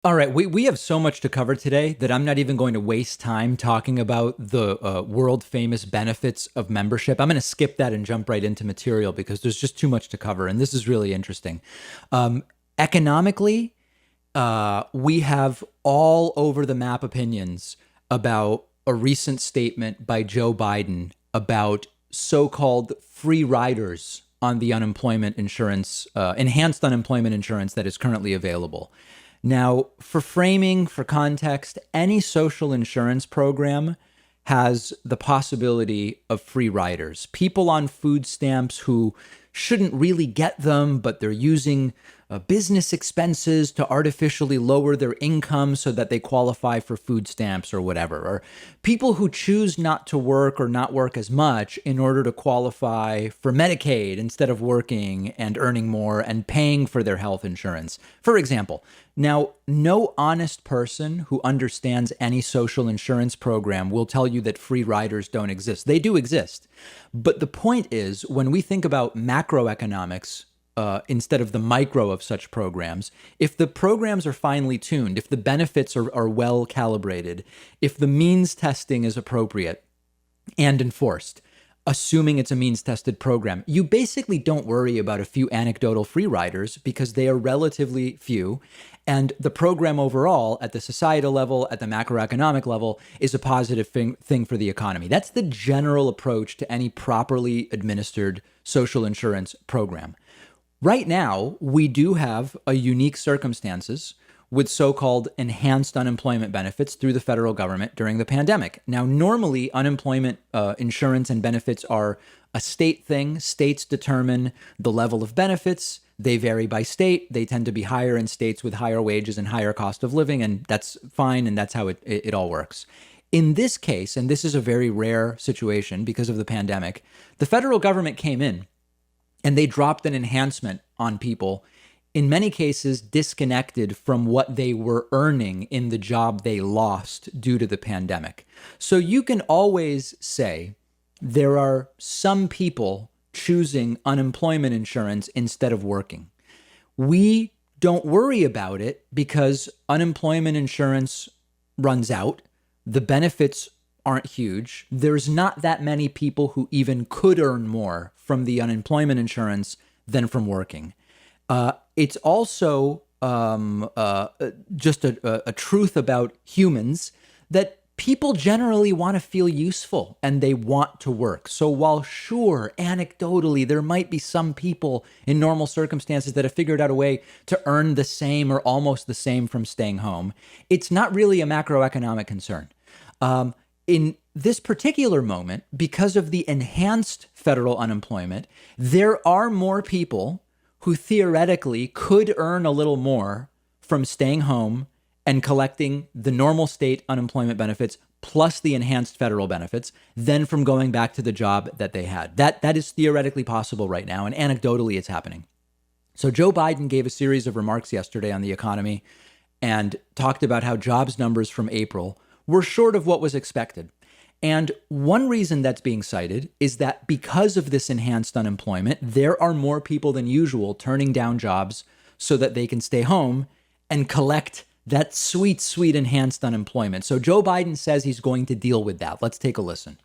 All right, we have so much to cover today that I'm not even going to waste time talking about the world famous benefits of membership. I'm going to skip that and jump right into material because there's just too much to cover. And this is really interesting. Um, Economically, we have all over the map opinions about a recent statement by Joe Biden about so called free riders on the unemployment insurance, enhanced unemployment insurance that is currently available. Now, for framing, for context, any social insurance program has the possibility of free riders. People on food stamps who shouldn't really get them, but they're using business expenses to artificially lower their income so that they qualify for food stamps or whatever. Or people who choose not to work or not work as much in order to qualify for Medicaid instead of working and earning more and paying for their health insurance, for example. Now, no honest person who understands any social insurance program will tell you that free riders don't exist. They do exist. But the point is, when we think about macroeconomics, instead of the micro of such programs, if the programs are finely tuned, if the benefits are well calibrated, if the means testing is appropriate and enforced, assuming it's a means tested program, you basically don't worry about a few anecdotal free riders because they are relatively few. And the program overall, at the societal level, at the macroeconomic level, is a positive thing for the economy. That's the general approach to any properly administered social insurance program. Right now, we do have a unique circumstances with so-called enhanced unemployment benefits through the federal government during the pandemic. Now, normally, unemployment insurance and benefits are a state thing. States determine the level of benefits. They vary by state. They tend to be higher in states with higher wages and higher cost of living, and that's fine, and that's how it all works. In this case, and this is a very rare situation because of the pandemic, the federal government came in and they dropped an enhancement on people, in many cases disconnected from what they were earning in the job they lost due to the pandemic. So you can always say there are some people choosing unemployment insurance instead of working. We don't worry about it because unemployment insurance runs out. The benefits aren't huge. There's not that many people who even could earn more from the unemployment insurance than from working. It's also just a truth about humans that people generally want to feel useful and they want to work. So while sure, anecdotally, there might be some people in normal circumstances that have figured out a way to earn the same or almost the same from staying home, it's not really a macroeconomic concern. In this particular moment, because of the enhanced federal unemployment, there are more people who theoretically could earn a little more from staying home and collecting the normal state unemployment benefits plus the enhanced federal benefits than from going back to the job that they had. That is theoretically possible right now, and anecdotally it's happening. So Joe Biden gave a series of remarks yesterday on the economy and talked about how jobs numbers from April were short of what was expected. And one reason that's being cited is that because of this enhanced unemployment, there are more people than usual turning down jobs so that they can stay home and collect that sweet, sweet enhanced unemployment. So Joe Biden says he's going to deal with that. Let's take a listen.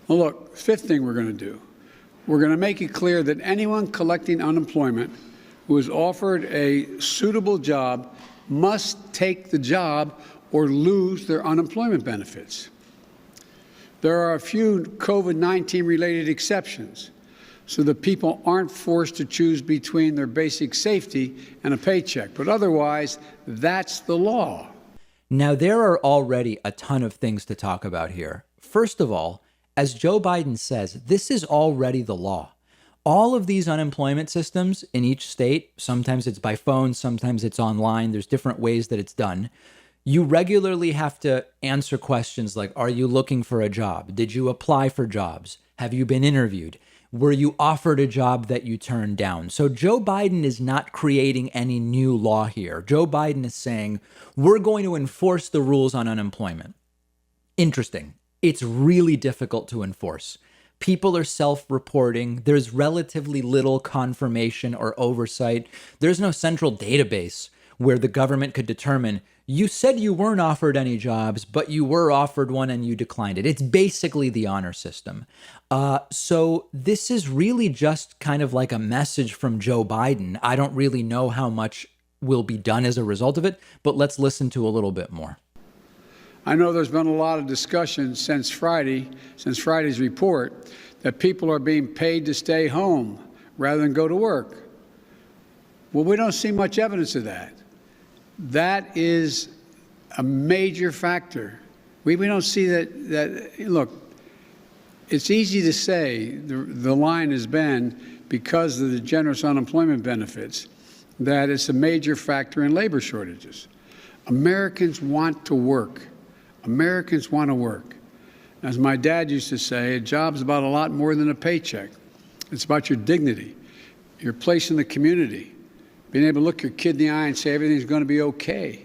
Well, look, fifth thing we're going to do, we're going to make it clear that anyone collecting unemployment who is offered a suitable job must take the job or lose their unemployment benefits. There are a few COVID-19 related exceptions so that people aren't forced to choose between their basic safety and a paycheck. But otherwise, that's the law. Now, there are already a ton of things to talk about here. First of all, as Joe Biden says, this is already the law. All of these unemployment systems in each state, sometimes it's by phone, sometimes it's online, there's different ways that it's done. You regularly have to answer questions like, are you looking for a job? Did you apply for jobs? Have you been interviewed? Were you offered a job that you turned down? So Joe Biden is not creating any new law here. Joe Biden is saying, we're going to enforce the rules on unemployment. Interesting. It's really difficult to enforce. People are self-reporting. There's relatively little confirmation or oversight. There's no central database where the government could determine you said you weren't offered any jobs, but you were offered one and you declined it. It's basically the honor system. So this is really just kind of like a message from Joe Biden. I don't really know how much will be done as a result of it, but let's listen to a little bit more. I know there's been a lot of discussion since Friday's report, that people are being paid to stay home rather than go to work. Well, we don't see much evidence of that. That is a major factor. We don't see that. Look, it's easy to say the line has been, because of the generous unemployment benefits, that it's a major factor in labor shortages. Americans want to work. Americans want to work. As my dad used to say, a job's about a lot more than a paycheck. It's about your dignity, your place in the community, being able to look your kid in the eye and say everything's going to be okay.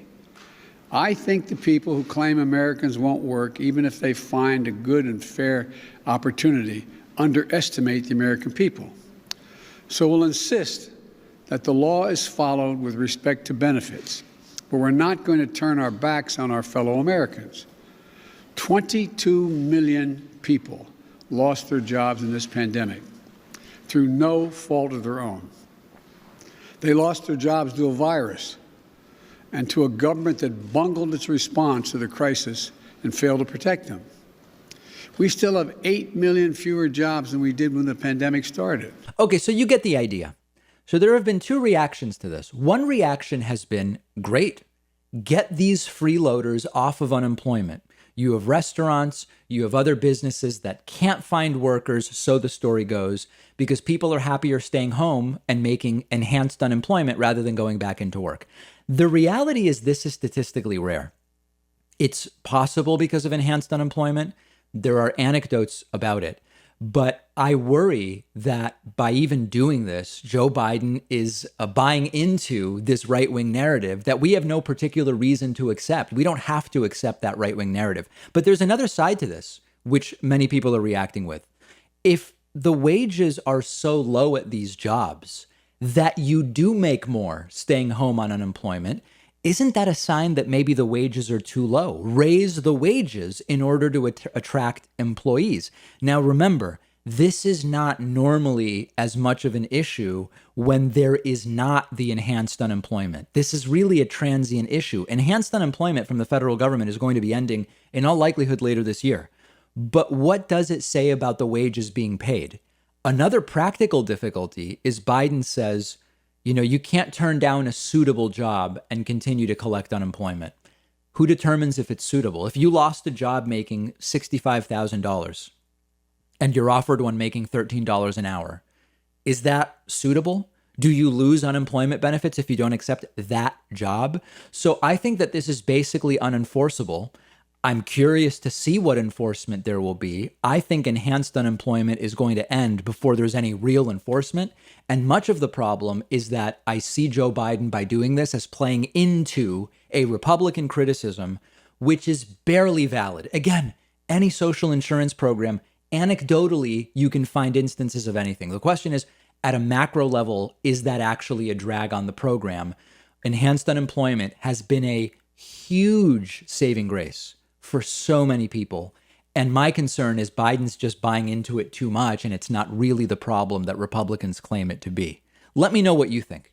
I think the people who claim Americans won't work, even if they find a good and fair opportunity, underestimate the American people. So we'll insist that the law is followed with respect to benefits, but we're not going to turn our backs on our fellow Americans. 22 million people lost their jobs in this pandemic through no fault of their own. They lost their jobs to a virus and to a government that bungled its response to the crisis and failed to protect them. We still have 8 million fewer jobs than we did when the pandemic started. Okay, so you get the idea. So there have been two reactions to this. One reaction has been, great, get these freeloaders off of unemployment. You have restaurants, you have other businesses that can't find workers, so the story goes, because people are happier staying home and making enhanced unemployment rather than going back into work. The reality is this is statistically rare. It's possible because of enhanced unemployment. There are anecdotes about it. But I worry that by even doing this, Joe Biden is buying into this right-wing narrative that we have no particular reason to accept. We don't have to accept that right-wing narrative. But there's another side to this, which many people are reacting with. If the wages are so low at these jobs that you do make more staying home on unemployment, isn't that a sign that maybe the wages are too low? Raise the wages in order to attract employees. Now, remember, this is not normally as much of an issue when there is not the enhanced unemployment. This is really a transient issue. Enhanced unemployment from the federal government is going to be ending in all likelihood later this year. But what does it say about the wages being paid? Another practical difficulty is Biden says, you can't turn down a suitable job and continue to collect unemployment. Who determines if it's suitable? If you lost a job making $65,000 and you're offered one making $13 an hour, is that suitable? Do you lose unemployment benefits if you don't accept that job? So I think that this is basically unenforceable. I'm curious to see what enforcement there will be. I think enhanced unemployment is going to end before there's any real enforcement. And much of the problem is that I see Joe Biden, by doing this, as playing into a Republican criticism, which is barely valid. Again, any social insurance program, anecdotally, you can find instances of anything. The question is, at a macro level, is that actually a drag on the program? Enhanced unemployment has been a huge saving grace for so many people. And my concern is Biden's just buying into it too much, and it's not really the problem that Republicans claim it to be. Let me know what you think.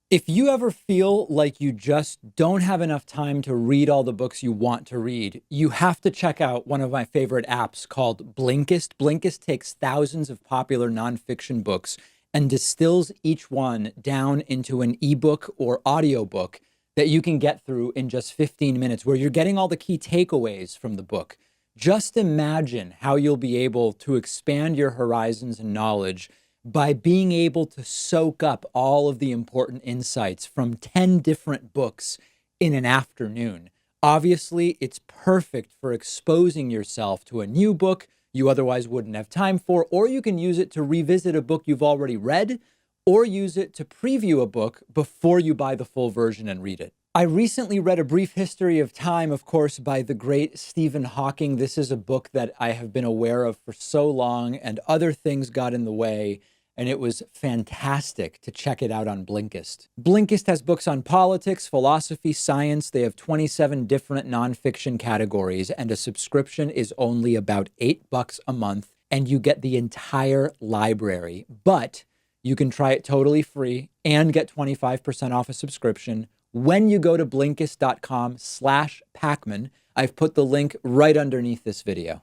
If you ever feel like you just don't have enough time to read all the books you want to read, you have to check out one of my favorite apps called Blinkist. Blinkist takes thousands of popular nonfiction books and distills each one down into an ebook or audiobook that you can get through in just 15 minutes, where you're getting all the key takeaways from the book. Just imagine how you'll be able to expand your horizons and knowledge by being able to soak up all of the important insights from 10 different books in an afternoon. Obviously, it's perfect for exposing yourself to a new book you otherwise wouldn't have time for, or you can use it to revisit a book you've already read, or use it to preview a book before you buy the full version and read it. I recently read A Brief History of Time, of course, by the great Stephen Hawking. This is a book that I have been aware of for so long, and other things got in the way. and it was fantastic to check it out on Blinkist. Blinkist has books on politics, philosophy, science. They have 27 different nonfiction categories, and a subscription is only about $8 a month, and you get the entire library. But you can try it totally free and get 25% off a subscription when you go to Blinkist.com/Pakman. I've put the link right underneath this video.